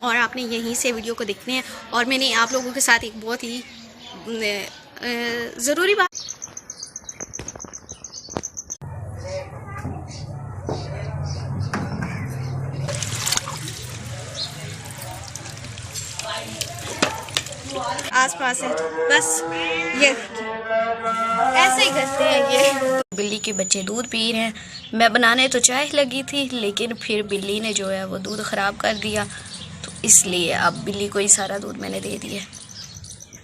और आपने यहीं से वीडियो को देखने हैं। और मैंने आप लोगों के साथ एक बहुत ही ज़रूरी बात आस पास है, बस ये ऐसे ही करते हैं। ये बिल्ली के बच्चे दूध पी रहे हैं। मैं बनाने तो चाय लगी थी, लेकिन फिर बिल्ली ने जो है वो दूध ख़राब कर दिया, तो इसलिए अब बिल्ली को ही सारा दूध मैंने दे दिया।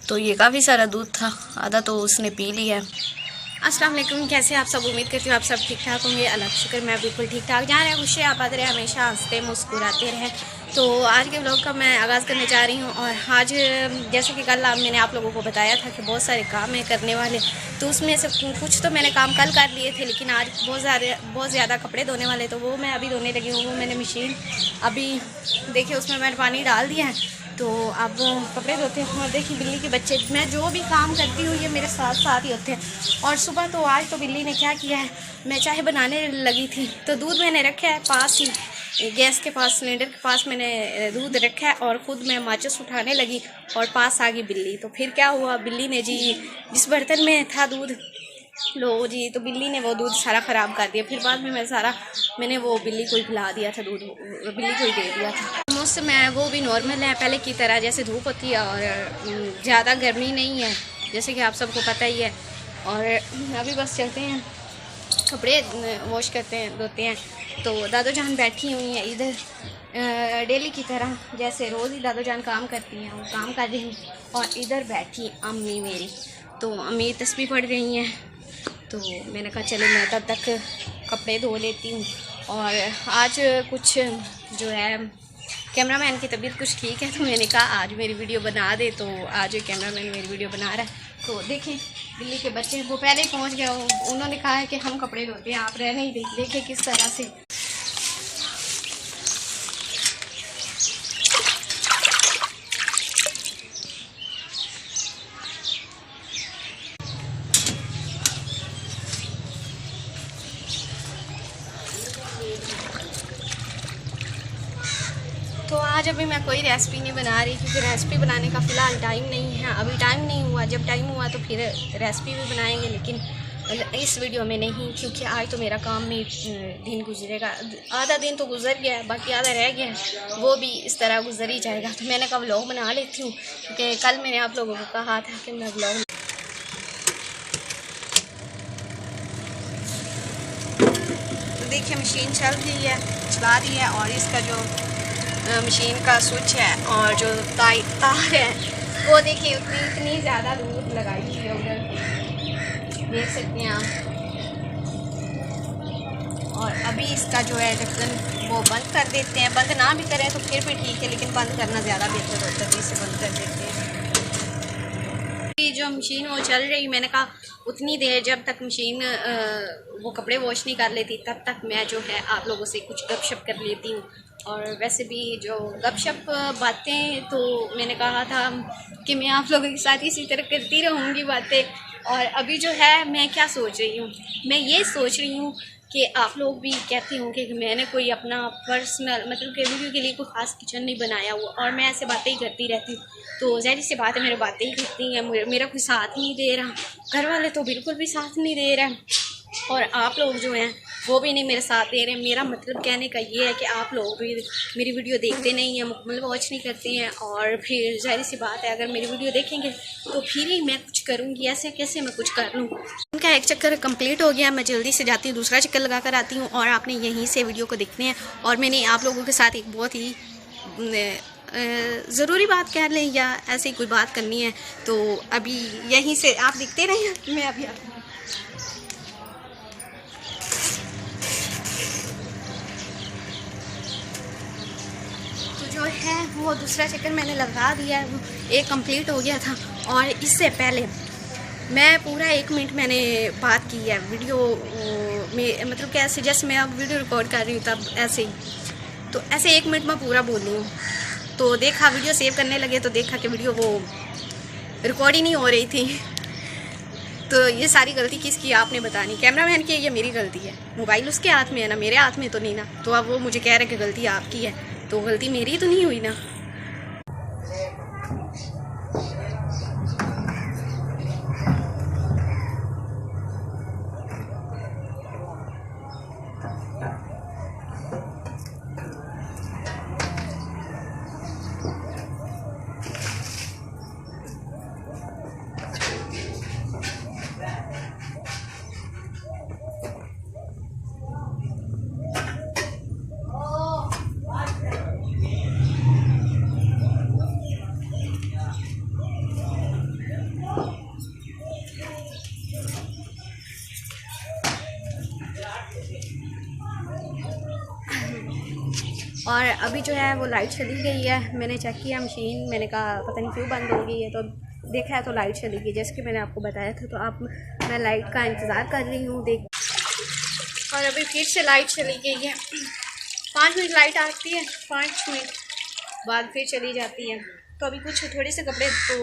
तो ये काफ़ी सारा दूध था, आधा तो उसने पी लिया। अस्सलाम वालेकुम, कैसे आप सब? उम्मीद करती हूँ आप सब ठीक ठाक होंगे। अल्लाह का शुक्र, मैं बिल्कुल ठीक ठाक। जहाँ रहे खुश आप आते रहे, हमेशा हंसते मुस्कुराते रहे। तो आज के व्लॉग का मैं आगाज़ करने जा रही हूँ। और आज जैसे कि कल मैंने आप लोगों को बताया था कि बहुत सारे काम है करने वाले, तो उसमें से कुछ तो मैंने काम कल कर लिए थे, लेकिन आज बहुत ज़्यादा कपड़े धोने वाले, तो वो मैं अभी धोने लगी हूँ। वो मैंने मशीन अभी देखिए उसमें मैंने पानी डाल दिया है, तो अब कपड़े धोते हैं। और देखिए बिल्ली के बच्चे, मैं जो भी काम करती हूँ ये मेरे साथ साथ ही होते हैं। और सुबह तो आज तो बिल्ली ने क्या किया है, मैं चाय बनाने लगी थी तो दूध मैंने रखा है पास ही, गैस के पास, सिलेंडर के पास मैंने दूध रखा है, और ख़ुद मैं माचिस उठाने लगी और पास आ गई बिल्ली। तो फिर क्या हुआ, बिल्ली ने जी जिस बर्तन में था दूध, लो जी, तो बिल्ली ने वो दूध सारा ख़राब कर दिया। फिर बाद में मैंने वो बिल्ली को ही पिला दिया था, दूध बिल्ली को ही दे दिया था। मौसम है वो भी नॉर्मल है, पहले की तरह, जैसे धूप होती है और ज़्यादा गर्मी नहीं है, जैसे कि आप सबको पता ही है। और अभी बस चलते हैं, कपड़े वॉश करते हैं, धोते हैं। तो दादो जान बैठी हुई हैं इधर डेली की तरह, जैसे रोज़ ही दादो जान काम करती हैं, वो काम कर रही हैं। और इधर बैठी अम्मी मेरी, तो अम्मी तस्बीह पढ़ रही हैं। तो मैंने कहा चलो मैं तब तक कपड़े धो लेती हूँ। और आज कुछ जो है कैमरामैन की तबीयत कुछ ठीक है, तो मैंने कहा आज मेरी वीडियो बना दे, तो आज कैमरामैन मेरी वीडियो बना रहा है। तो देखें बिल्ली के बच्चे वो पहले ही पहुँच गए, उन्होंने कहा है कि हम कपड़े धोते हैं, आप रहने ही देखें किस तरह से। तो आज अभी मैं कोई रेसिपी नहीं बना रही, क्योंकि रेसिपी बनाने का फ़िलहाल टाइम नहीं है, अभी टाइम नहीं हुआ। जब टाइम हुआ तो फिर रेसिपी भी बनाएंगे, लेकिन इस वीडियो में नहीं, क्योंकि आज तो मेरा काम में दिन गुजरेगा। आधा दिन तो गुजर गया है, बाकी आधा रह गया है, वो भी इस तरह गुजर ही जाएगा। तो मैंने कहा व्लॉग बना लेती हूँ, क्योंकि कल मैंने आप लोगों को कहा था कि मैं व्लॉग, तो देखिए मशीन चल रही है, चला दी है। और इसका जो मशीन का स्विच है और जो तार है, वो देखिए इतनी ज़्यादा दूर लगाई हुई है, उधर देख सकते हैं आप। और अभी इसका जो है ढक्कन वो बंद कर देते हैं। बंद ना भी करें तो फिर भी ठीक है, लेकिन बंद करना ज़्यादा बेहतर होता है, तो इसे बंद कर देते हैं। जो मशीन वो चल रही, मैंने कहा उतनी देर जब तक मशीन वो कपड़े वॉश नहीं कर लेती, तब तक मैं जो है आप लोगों से कुछ गपशप कर लेती हूँ। और वैसे भी जो गपशप बातें, तो मैंने कहा था कि मैं आप लोगों के साथ इसी तरह करती रहूँगी बातें। और अभी जो है मैं क्या सोच रही हूँ, मैं ये सोच रही हूँ कि आप लोग भी कहते होंगे कि मैंने कोई अपना पर्सनल मतलब कि वीडियो के लिए कोई ख़ास किचन नहीं बनाया हुआ, और मैं ऐसे बातें ही करती रहती हूँ। तो ज़ाहिर सी बात है मेरी बातें ही करती हैं, मेरा कोई साथ नहीं दे रहा, घर वाले तो बिल्कुल भी साथ नहीं दे रहे, और आप लोग जो हैं वो भी नहीं मेरे साथ दे रहे हैं। मेरा मतलब कहने का ये है कि आप लोग भी मेरी वीडियो देखते नहीं हैं, मुकम्मल वॉच नहीं करते हैं, और फिर जाहिर सी बात है अगर मेरी वीडियो देखेंगे तो फिर ही मैं कुछ करूँगी, ऐसे कैसे मैं कुछ कर लूँ। उनका एक चक्कर कंप्लीट हो गया, मैं जल्दी से जाती हूँ, दूसरा चक्कर लगा कर आती हूँ। और आपने यहीं से वीडियो को देखने हैं। और मैंने आप लोगों के साथ एक बहुत ही ज़रूरी बात कह लें या ऐसे ही कोई बात करनी है, तो अभी यहीं से आप देखते रहें, मैं अभी आती हूँ। जो है वो दूसरा चक्कर मैंने लगा दिया है, एक कंप्लीट हो गया था। और इससे पहले मैं पूरा 1 मिनट मैंने बात की है वीडियो में, मतलब कैसे जैसे मैं अब वीडियो रिकॉर्ड कर रही हूँ तब ऐसे ही, तो ऐसे 1 मिनट में पूरा बोल रही हूँ। तो देखा वीडियो सेव करने लगे तो देखा कि वीडियो वो रिकॉर्ड ही नहीं हो रही थी। तो ये सारी गलती किसकी आपने बतानी, कैमरामैन की है या मेरी गलती है? मोबाइल उसके हाथ में है ना, मेरे हाथ में तो नहीं ना। तो अब वो मुझे कह रहे कि गलती आपकी है, तो गलती मेरी तो नहीं हुई ना। और अभी जो है वो लाइट चली गई है। मैंने चेक किया मशीन, मैंने कहा पता नहीं क्यों बंद हो गई है, तो देखा है तो लाइट चली गई जैसे कि मैंने आपको बताया था। तो अब मैं लाइट का इंतज़ार कर रही हूँ देख। और अभी फिर से लाइट चली गई है। 5 मिनट लाइट आती है, 5 मिनट बाद फिर चली जाती है। तो अभी कुछ थोड़े से कपड़े तो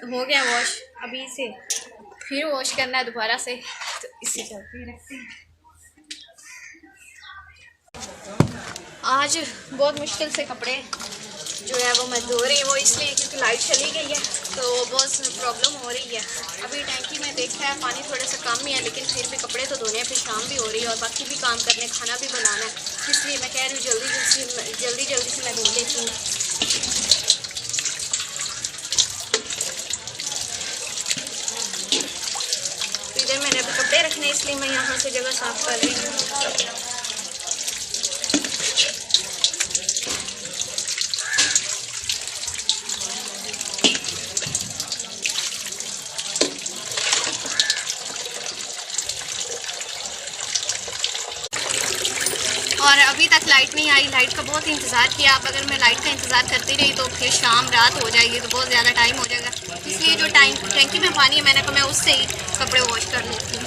हो गया वॉश, अभी से फिर वॉश करना है दोबारा से, तो इससे चलते रहते हैं। आज बहुत मुश्किल से कपड़े जो है वो मैं धो रही हूँ, वो इसलिए क्योंकि लाइट चली गई है तो बहुत प्रॉब्लम हो रही है। अभी टैंकी में देखा है पानी थोड़ा सा कम ही है, लेकिन फिर भी कपड़े तो धोने हैं, फिर शाम भी हो रही है और बाकी भी काम करने, खाना भी बनाना है, इसलिए मैं कह रही हूँ जल्दी से मैं धो लेती हूँ। इधर मैंने अभी कपड़े रखने, इसलिए मैं यहाँ से जगह साफ कर रही हूँ। और अभी तक लाइट नहीं आई, लाइट का बहुत इंतज़ार किया। अब अगर मैं लाइट का इंतज़ार करती रही तो फिर शाम रात हो जाएगी, तो बहुत ज़्यादा टाइम हो जाएगा। इसलिए जो टैंकी में पानी है, मैंने कहा मैं उससे ही कपड़े वॉश कर लेती हूँ।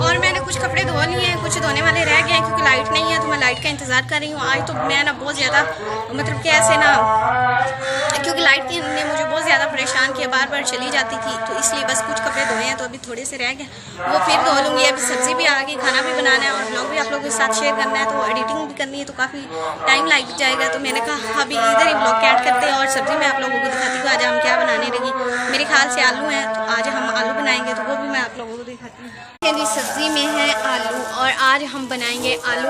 और मैंने कुछ कपड़े धो लिए हैं, कुछ धोने वाले रह गए हैं क्योंकि लाइट नहीं है, तो मैं लाइट का इंतज़ार कर रही हूँ। आज तो मैं ना बहुत ज़्यादा मतलब कि ऐसे ना, क्योंकि लाइट ने मुझे बहुत ज़्यादा परेशान किया, बार बार चली जाती थी, तो इसलिए बस कुछ कपड़े धोए हैं, तो अभी थोड़े से रह गए, वो फिर धो लूँगी। अभी सब्ज़ी भी आ गई, खाना भी बनाना है और ब्लॉग भी आप लोगों के साथ शेयर करना है, तो एडिटिंग भी करनी है, तो काफ़ी टाइम लग जाएगा। तो मैंने कहा अभी इधर ही ब्लॉग ऐड करते हैं और सब्ज़ी मैं आप लोगों को दिखाती हूँ आज हम क्या बनाने लगी। मेरे ख्याल से आलू हैं, तो आज हम आलू बनाएंगे, तो वो भी मैं आप लोगों को दिखाती हूँ। जी सब्ज़ी में है आलू और आज हम बनाएंगे आलू।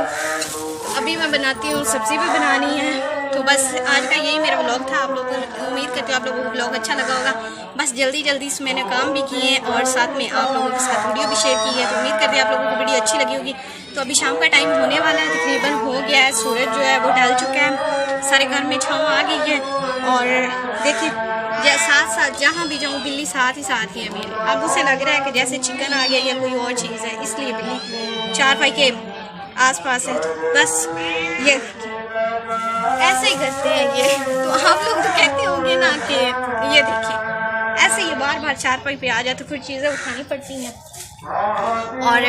अभी मैं बनाती हूँ, सब्ज़ी भी बनानी है, तो बस आज का यही मेरा व्लॉग था। आप लोगों को उम्मीद करती हूँ आप लोगों को व्लॉग अच्छा लगा होगा। बस जल्दी से मैंने काम भी किए हैं और साथ में आप लोगों के साथ वीडियो भी शेयर की है, तो उम्मीद करती हूँ आप लोगों को वीडियो अच्छी लगी होगी। तो अभी शाम का टाइम होने वाला है, तकरीबन हो गया है, सूरज जो है वो ढल चुका है, सारे घर में छाँव आ गई है। और देखिए साथ जहाँ भी जाऊँ बिल्ली साथ ही है मेरे। अब उसे लग रहा है कि जैसे चिकन आ गया या कोई और चीज़ है, इसलिए बिल्ली चारपाई के आसपास है। तो बस ये ऐसे ही करते हैं ये, तो आप लोग तो कहते होंगे ना कि ये देखिए ऐसे ही बार चारपाई पे आ जाते, फिर चीज़ें उठानी पड़ती हैं। और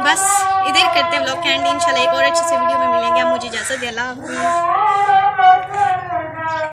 बस इधर करते हैं व्लॉग का एंड। इंशाल्लाह एक और अच्छे से वीडियो में मिलेंगे। आप मुझे इजाज़त दें, अल्लाह हाफ़िज़।